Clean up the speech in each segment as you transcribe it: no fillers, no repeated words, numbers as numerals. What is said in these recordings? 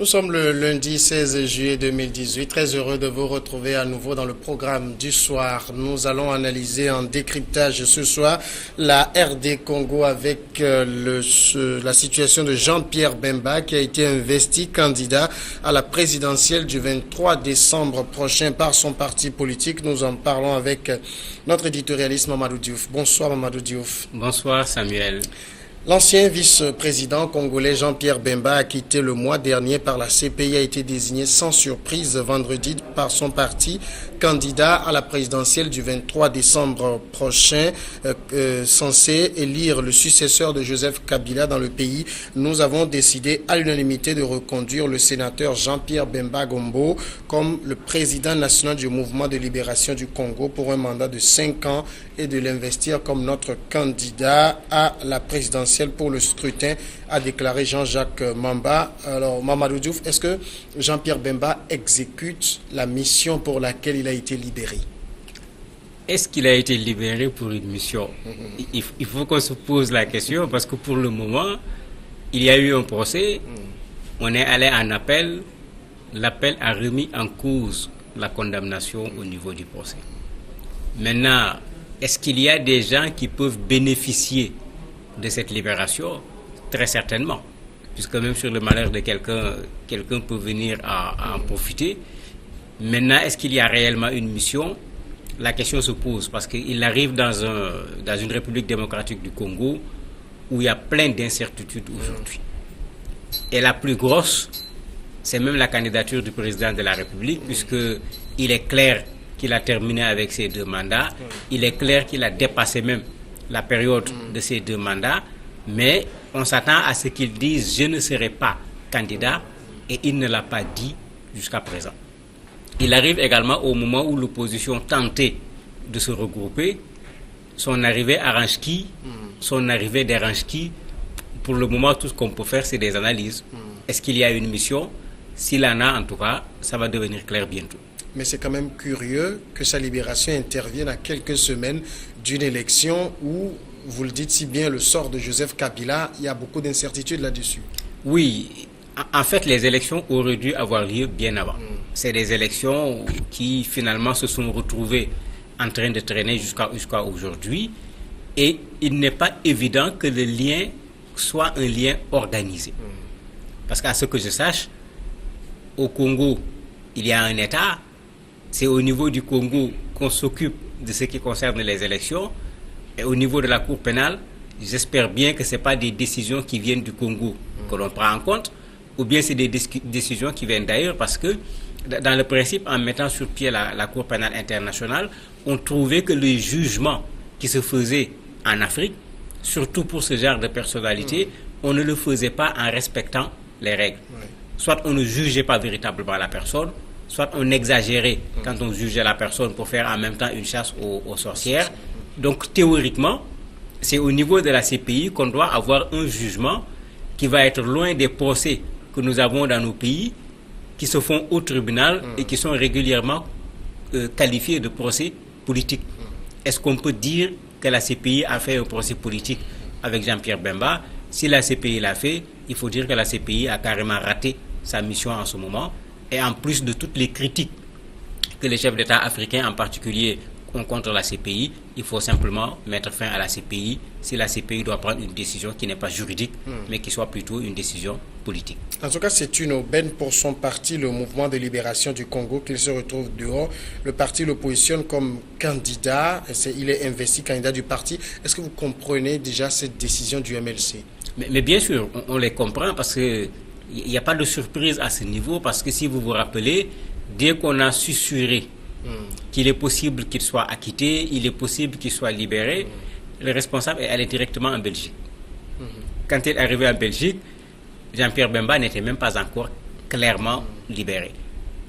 Nous sommes le lundi 16 juillet 2018. Très heureux de vous retrouver à nouveau dans le programme du soir. Nous allons analyser en décryptage ce soir la RD Congo avec la situation de Jean-Pierre Bemba qui a été investi candidat à la présidentielle du 23 décembre prochain par son parti politique. Nous en parlons avec notre éditorialiste Mamadou Diouf. Bonsoir Mamadou Diouf. Bonsoir Samuel. L'ancien vice-président congolais Jean-Pierre Bemba a quitté le mois dernier par la CPI, a été désigné sans surprise vendredi par son parti candidat à la présidentielle du 23 décembre prochain, censé élire le successeur de Joseph Kabila dans le pays. Nous avons décidé à l'unanimité de reconduire le sénateur Jean-Pierre Bemba Gombo comme le président national du mouvement de libération du Congo pour un mandat de 5 ans et de l'investir comme notre candidat à la présidentielle pour le scrutin, a déclaré Jean-Jacques Mamba. Alors, Mamadou Diouf, est-ce que Jean-Pierre Bemba exécute la mission pour laquelle il a été libéré? Est-ce qu'il a été libéré pour une mission? Il faut qu'on se pose la question parce que pour le moment, il y a eu un procès, on est allé en appel, l'appel a remis en cause la condamnation au niveau du procès. Maintenant, est-ce qu'il y a des gens qui peuvent bénéficier de cette libération? Très certainement, puisque même sur le malheur de quelqu'un peut venir à en profiter. Maintenant, est-ce qu'il y a réellement une mission? La question se pose parce qu'il arrive dans une République démocratique du Congo où il y a plein d'incertitudes aujourd'hui. Et la plus grosse, c'est même la candidature du président de la République, puisqu'il est clair qu'il a terminé avec ses 2 mandats. Il est clair qu'il a dépassé même la période de ces 2 mandats, mais on s'attend à ce qu'il dise « je ne serai pas candidat » et il ne l'a pas dit jusqu'à présent. Il arrive également au moment où l'opposition tentait de se regrouper. Son arrivée arrange qui? Son arrivée dérange qui? Pour le moment, tout ce qu'on peut faire, c'est des analyses. Est-ce qu'il y a une mission? S'il en a, en tout cas, ça va devenir clair bientôt. Mais c'est quand même curieux que sa libération intervienne à quelques semaines d'une élection où, vous le dites si bien, le sort de Joseph Kabila, il y a beaucoup d'incertitudes là-dessus. Oui, en fait, les élections auraient dû avoir lieu bien avant. C'est des élections qui, finalement, se sont retrouvées en train de traîner jusqu'à aujourd'hui. Et il n'est pas évident que le lien soit un lien organisé. Parce qu'à ce que je sache, au Congo, il y a un État. C'est au niveau du Congo qu'on s'occupe de ce qui concerne les élections. Et au niveau de la Cour pénale, j'espère bien que ce n'est pas des décisions qui viennent du Congo que l'on prend en compte, ou bien c'est des décisions qui viennent d'ailleurs, parce que dans le principe, en mettant sur pied la Cour pénale internationale, on trouvait que les jugements qui se faisaient en Afrique, surtout pour ce genre de personnalité, on ne le faisait pas en respectant les règles. Soit on ne jugeait pas véritablement la personne, soit on exagérait quand on jugeait la personne pour faire en même temps une chasse aux sorcières. Donc théoriquement, c'est au niveau de la CPI qu'on doit avoir un jugement qui va être loin des procès que nous avons dans nos pays, qui se font au tribunal et qui sont régulièrement qualifiés de procès politiques. Est-ce qu'on peut dire que la CPI a fait un procès politique avec Jean-Pierre Bemba? Si la CPI l'a fait, il faut dire que la CPI a carrément raté sa mission en ce moment. Et en plus de toutes les critiques que les chefs d'État africains en particulier ont contre la CPI, il faut simplement mettre fin à la CPI si la CPI doit prendre une décision qui n'est pas juridique, mais qui soit plutôt une décision politique. En tout cas, c'est une aubaine pour son parti, le mouvement de libération du Congo, qu'il se retrouve dehors. Le parti le positionne comme candidat, il est investi candidat du parti. Est-ce que vous comprenez déjà cette décision du MLC? Mais bien sûr, on les comprend parce que il n'y a pas de surprise à ce niveau, parce que si vous vous rappelez, dès qu'on a susurré qu'il est possible qu'il soit acquitté, il est possible qu'il soit libéré, le responsable est allé directement en Belgique. Quand il est arrivé en Belgique, Jean-Pierre Bemba n'était même pas encore clairement libéré.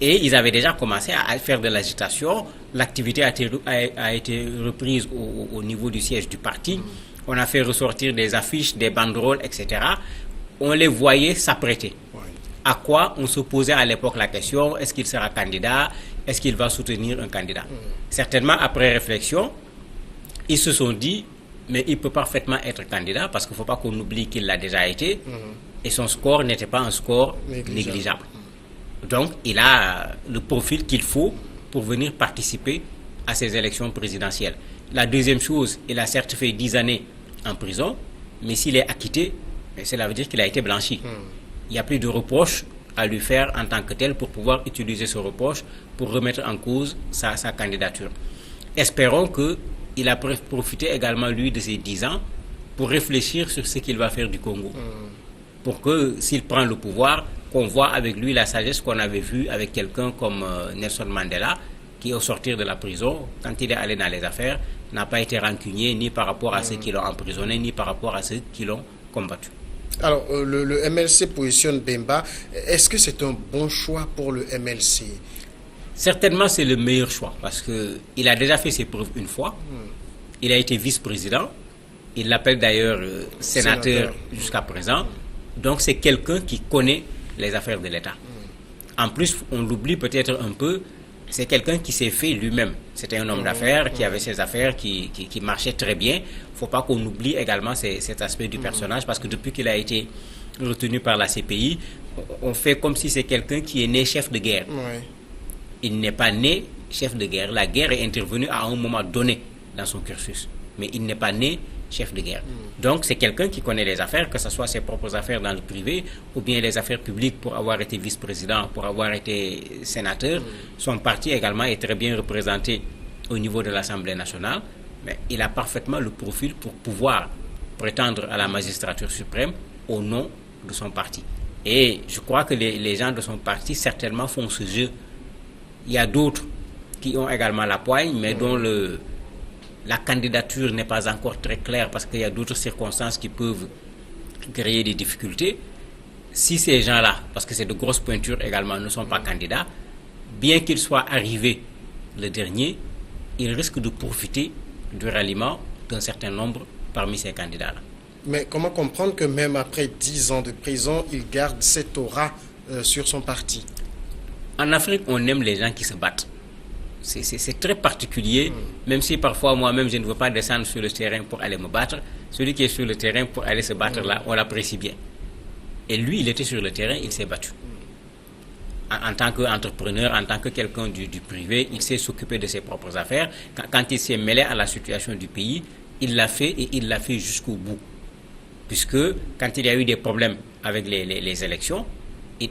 Et ils avaient déjà commencé à faire de l'agitation. L'activité a été reprise au niveau du siège du parti. On a fait ressortir des affiches, des banderoles, etc. On les voyait s'apprêter. À quoi on se posait à l'époque la question, est-ce qu'il sera candidat? Est-ce qu'il va soutenir un candidat? Certainement, après réflexion, ils se sont dit, mais il peut parfaitement être candidat parce qu'il ne faut pas qu'on oublie qu'il l'a déjà été. et son score n'était pas un score négligeable. Donc, il a le profil qu'il faut pour venir participer à ces élections présidentielles. La deuxième chose, il a certes fait 10 années en prison, mais s'il est acquitté, cela veut dire qu'il a été blanchi. Il n'y a plus de reproches à lui faire en tant que tel pour pouvoir utiliser ce reproche pour remettre en cause sa candidature. Espérons qu'il a profité également, lui, de ces 10 ans pour réfléchir sur ce qu'il va faire du Congo. Pour que, s'il prend le pouvoir, qu'on voit avec lui la sagesse qu'on avait vue avec quelqu'un comme Nelson Mandela, qui, au sortir de la prison, quand il est allé dans les affaires, n'a pas été rancunier ni par rapport à ceux qui l'ont emprisonné, ni par rapport à ceux qui l'ont combattu. Alors, le MLC positionne Bemba. Est-ce que c'est un bon choix pour le MLC? Certainement, c'est le meilleur choix parce qu'il a déjà fait ses preuves une fois. Il a été vice-président. Il l'appelle d'ailleurs sénateur jusqu'à présent. Donc, c'est quelqu'un qui connaît les affaires de l'État. En plus, on l'oublie peut-être un peu, c'est quelqu'un qui s'est fait lui-même. C'était un homme d'affaires qui avait ses affaires qui marchaient très bien. Il ne faut pas qu'on oublie également cet aspect du personnage parce que depuis qu'il a été retenu par la CPI, on fait comme si c'est quelqu'un qui est né chef de guerre. Il n'est pas né chef de guerre. La guerre est intervenue à un moment donné dans son cursus. Mais il n'est pas né chef de guerre. Donc c'est quelqu'un qui connaît les affaires, que ce soit ses propres affaires dans le privé ou bien les affaires publiques pour avoir été vice-président, pour avoir été sénateur. Son parti également est très bien représenté au niveau de l'Assemblée nationale, mais il a parfaitement le profil pour pouvoir prétendre à la magistrature suprême au nom de son parti. Et je crois que les gens de son parti certainement font ce jeu. Il y a d'autres qui ont également la poigne, mais dont la candidature n'est pas encore très claire parce qu'il y a d'autres circonstances qui peuvent créer des difficultés. Si ces gens-là, parce que c'est de grosses pointures également, ne sont pas candidats, bien qu'ils soient arrivés le dernier, ils risquent de profiter du ralliement d'un certain nombre parmi ces candidats-là. Mais comment comprendre que même après 10 ans de prison, il garde cette aura sur son parti? En Afrique, on aime les gens qui se battent. C'est très particulier, même si parfois moi-même je ne veux pas descendre sur le terrain pour aller me battre. Celui qui est sur le terrain pour aller se battre là, on l'apprécie bien. Et lui, il était sur le terrain, il s'est battu. En tant qu'entrepreneur, en tant que quelqu'un du privé, il sait s'occuper de ses propres affaires. Quand il s'est mêlé à la situation du pays, il l'a fait et il l'a fait jusqu'au bout. Puisque quand il y a eu des problèmes avec les élections,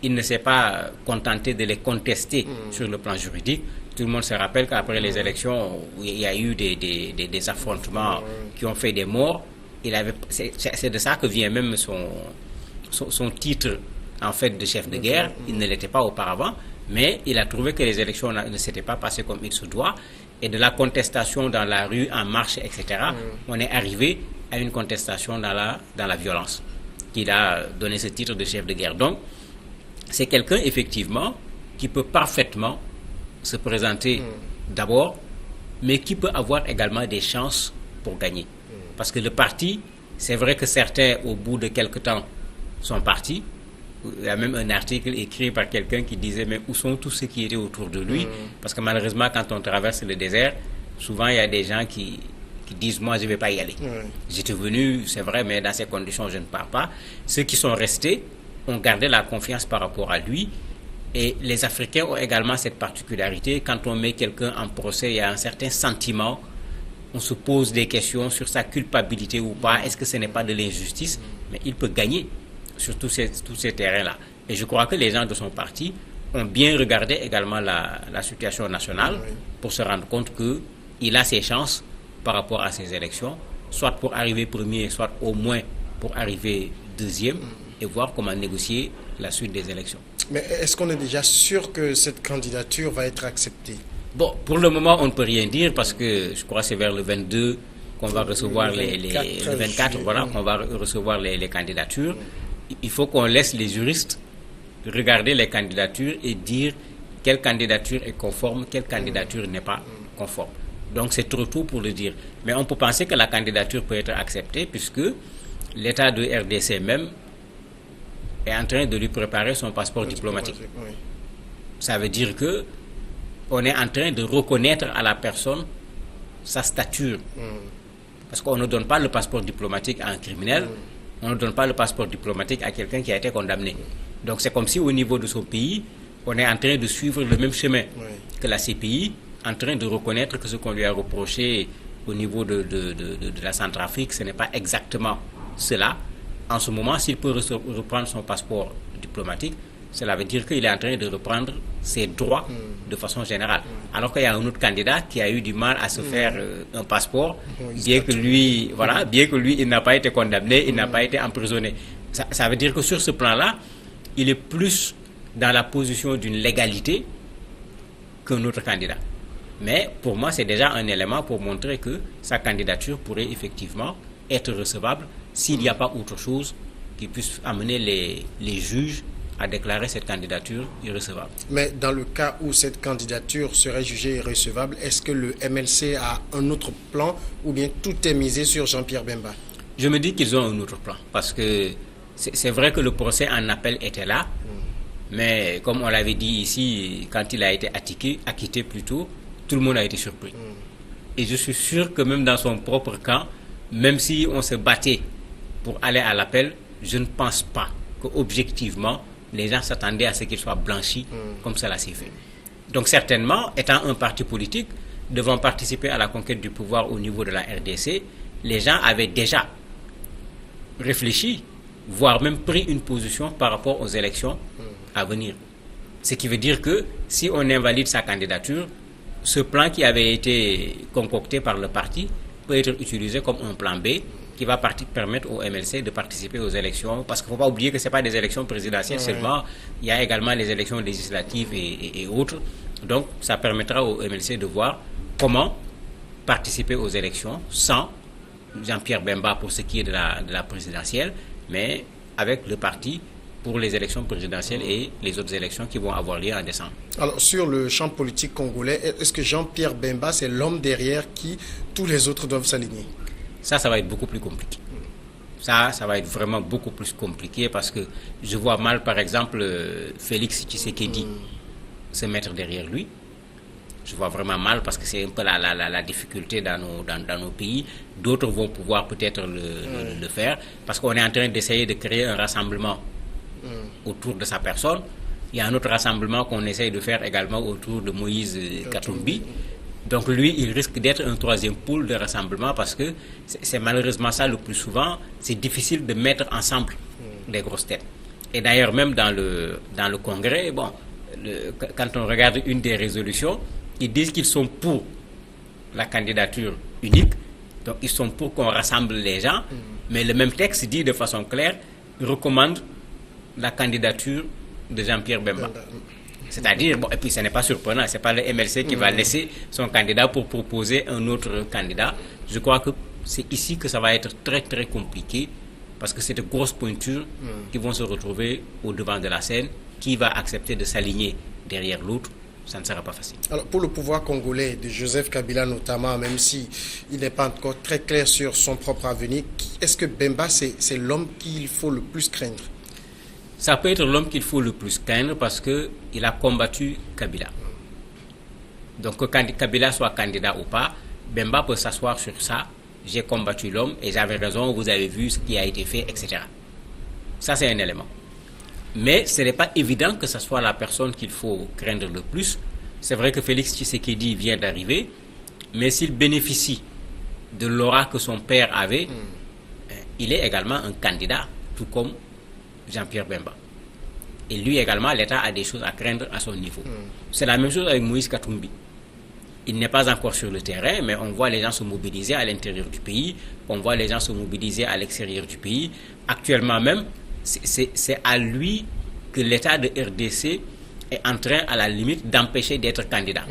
il ne s'est pas contenté de les contester sur le plan juridique. Tout le monde se rappelle qu'après les élections, il y a eu des affrontements qui ont fait des morts. C'est de ça que vient même son titre en fait de chef de guerre. Il ne l'était pas auparavant, mais il a trouvé que les élections ne s'étaient pas passées comme il se doit. Et de la contestation dans la rue, en marche, etc., on est arrivé à une contestation dans la violence, qu'il a donné ce titre de chef de guerre. Donc, c'est quelqu'un, effectivement, qui peut parfaitement se présenter d'abord, mais qui peut avoir également des chances pour gagner. Parce que le parti, c'est vrai que certains, au bout de quelque temps, sont partis. Il y a même un article écrit par quelqu'un qui disait, mais où sont tous ceux qui étaient autour de lui? Parce que malheureusement, quand on traverse le désert, souvent il y a des gens qui disent, moi je ne vais pas y aller. J'étais venu, c'est vrai, mais dans ces conditions, je ne pars pas. Ceux qui sont restés ont gardé la confiance par rapport à lui. Et les Africains ont également cette particularité. Quand on met quelqu'un en procès, il y a un certain sentiment. On se pose des questions sur sa culpabilité ou pas. Est-ce que ce n'est pas de l'injustice? Mais il peut gagner sur tous ces terrains-là. Et je crois que les gens de son parti ont bien regardé également la situation nationale pour se rendre compte qu'il a ses chances par rapport à ces élections, soit pour arriver premier, soit au moins pour arriver deuxième, et voir comment négocier la suite des élections. Mais est-ce qu'on est déjà sûr que cette candidature va être acceptée? Bon, pour le moment, on ne peut rien dire parce que je crois que c'est vers le 22 qu'on va recevoir le 24, voilà, qu'on va recevoir les candidatures. Il faut qu'on laisse les juristes regarder les candidatures et dire quelle candidature est conforme, quelle candidature n'est pas conforme. Donc c'est trop tôt pour le dire. Mais on peut penser que la candidature peut être acceptée puisque l'État de RDC même est en train de lui préparer son passeport diplomatique. Ça veut dire que on est en train de reconnaître à la personne sa stature. Parce qu'on ne donne pas le passeport diplomatique à un criminel, On ne donne pas le passeport diplomatique à quelqu'un qui a été condamné. Donc c'est comme si au niveau de son pays, on est en train de suivre le même chemin que la CPI, en train de reconnaître que ce qu'on lui a reproché au niveau de la Centrafrique, ce n'est pas exactement cela. En ce moment, s'il peut reprendre son passeport diplomatique, cela veut dire qu'il est en train de reprendre ses droits de façon générale. Alors qu'il y a un autre candidat qui a eu du mal à se faire un passeport, bien que lui, il n'a pas été condamné, il n'a pas été emprisonné. Ça veut dire que sur ce plan-là, il est plus dans la position d'une légalité qu'un autre candidat. Mais pour moi, c'est déjà un élément pour montrer que sa candidature pourrait effectivement être recevable s'il n'y a pas autre chose qui puisse amener les juges à déclarer cette candidature irrecevable. Mais dans le cas où cette candidature serait jugée irrecevable, est-ce que le MLC a un autre plan ou bien tout est misé sur Jean-Pierre Bemba? Je me dis qu'ils ont un autre plan parce que c'est vrai que le procès en appel était là, mais comme on l'avait dit ici, quand il a été acquitté plutôt, tout le monde a été surpris. Et je suis sûr que même dans son propre camp, même si on se battait pour aller à l'appel, je ne pense pas qu'objectivement, les gens s'attendaient à ce qu'il soit blanchi comme cela s'est fait. Donc certainement, étant un parti politique, devant participer à la conquête du pouvoir au niveau de la RDC, les gens avaient déjà réfléchi, voire même pris une position par rapport aux élections à venir. Ce qui veut dire que si on invalide sa candidature, ce plan qui avait été concocté par le parti peut être utilisé comme un plan B qui va permettre au MLC de participer aux élections. Parce qu'il ne faut pas oublier que ce n'est pas des élections présidentielles seulement, il y a également les élections législatives et autres. Donc ça permettra au MLC de voir comment participer aux élections sans Jean-Pierre Bemba pour ce qui est de la présidentielle, mais avec le parti pour les élections présidentielles et les autres élections qui vont avoir lieu en décembre. Alors, sur le champ politique congolais, est-ce que Jean-Pierre Bemba, c'est l'homme derrière qui tous les autres doivent s'aligner? Ça va être beaucoup plus compliqué. Ça va être vraiment beaucoup plus compliqué parce que je vois mal, par exemple, Félix Tshisekedi se mettre derrière lui. Je vois vraiment mal parce que c'est un peu la difficulté dans nos pays. D'autres vont pouvoir peut-être le faire parce qu'on est en train d'essayer de créer un rassemblement autour de sa personne. Il y a un autre rassemblement qu'on essaye de faire également autour de Moïse Katumbi. Donc lui, il risque d'être un troisième pôle de rassemblement parce que c'est malheureusement ça le plus souvent. C'est difficile de mettre ensemble des grosses têtes. Et d'ailleurs, même dans le Congrès, quand on regarde une des résolutions, ils disent qu'ils sont pour la candidature unique. Donc ils sont pour qu'on rassemble les gens. Mais le même texte dit de façon claire, recommande la candidature de Jean-Pierre Bemba. C'est-à-dire, et puis ce n'est pas surprenant, ce n'est pas le MLC qui va laisser son candidat pour proposer un autre candidat. Je crois que c'est ici que ça va être très très compliqué parce que c'est de grosses pointures qui vont se retrouver au devant de la scène. Qui va accepter de s'aligner derrière l'autre? Ça ne sera pas facile. Alors, pour le pouvoir congolais, de Joseph Kabila notamment, même si il n'est pas encore très clair sur son propre avenir, est-ce que Bemba, c'est l'homme qu'il faut le plus craindre? Ça peut être l'homme qu'il faut le plus craindre parce qu'il a combattu Kabila. Donc que Kabila soit candidat ou pas, Bemba peut s'asseoir sur ça. J'ai combattu l'homme et j'avais raison, vous avez vu ce qui a été fait, etc. Ça, c'est un élément. Mais ce n'est pas évident que ce soit la personne qu'il faut craindre le plus. C'est vrai que Félix Tshisekedi vient d'arriver, mais s'il bénéficie de l'aura que son père avait, il est également un candidat, tout comme Jean-Pierre Bemba. Et lui également, l'État a des choses à craindre à son niveau. C'est la même chose avec Moïse Katumbi. Il n'est pas encore sur le terrain, mais on voit les gens se mobiliser à l'intérieur du pays, on voit les gens se mobiliser à l'extérieur du pays. Actuellement même, c'est à lui que l'État de RDC est en train, à la limite, d'empêcher d'être candidat.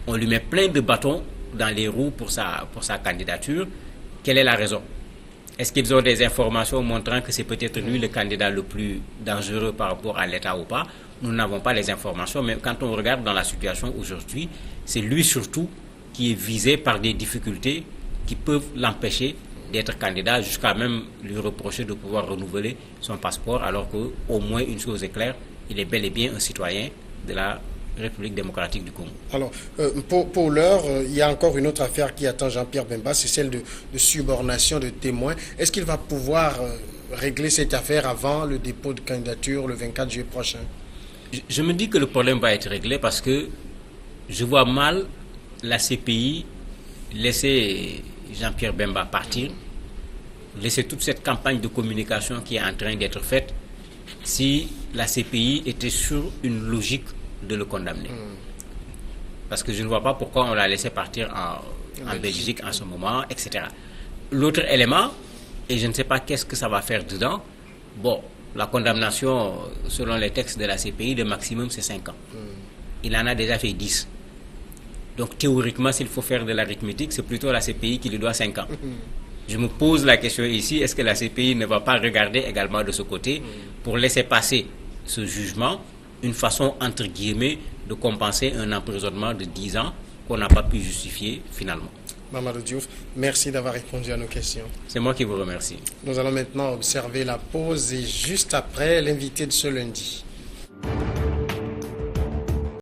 On lui met plein de bâtons dans les roues pour sa candidature. Quelle est la raison? Est-ce qu'ils ont des informations montrant que c'est peut-être lui le candidat le plus dangereux par rapport à l'État ou pas? Nous n'avons pas les informations, mais quand on regarde dans la situation aujourd'hui, c'est lui surtout qui est visé par des difficultés qui peuvent l'empêcher d'être candidat, jusqu'à même lui reprocher de pouvoir renouveler son passeport, alors qu'au moins une chose est claire, il est bel et bien un citoyen de la République démocratique du Congo. Alors, pour l'heure, il y a encore une autre affaire qui attend Jean-Pierre Bemba, c'est celle de subornation de témoins. Est-ce qu'il va pouvoir régler cette affaire avant le dépôt de candidature le 24 juillet prochain? Je me dis que le problème va être réglé parce que je vois mal la CPI laisser Jean-Pierre Bemba partir, laisser toute cette campagne de communication qui est en train d'être faite si la CPI était sur une logique de le condamner. Parce que je ne vois pas pourquoi on l'a laissé partir en Belgique en ce moment, etc. L'autre élément, et je ne sais pas qu'est-ce que ça va faire dedans, bon, la condamnation, selon les textes de la CPI, le maximum c'est 5 ans. Il en a déjà fait 10. Donc théoriquement, s'il faut faire de l'arithmétique, c'est plutôt la CPI qui lui doit 5 ans. Je me pose la question ici, est-ce que la CPI ne va pas regarder également de ce côté pour laisser passer ce jugement, une façon, entre guillemets, de compenser un emprisonnement de 10 ans qu'on n'a pas pu justifier finalement. Mamadou Diouf, merci d'avoir répondu à nos questions. C'est moi qui vous remercie. Nous allons maintenant observer la pause et juste après, l'invité de ce lundi.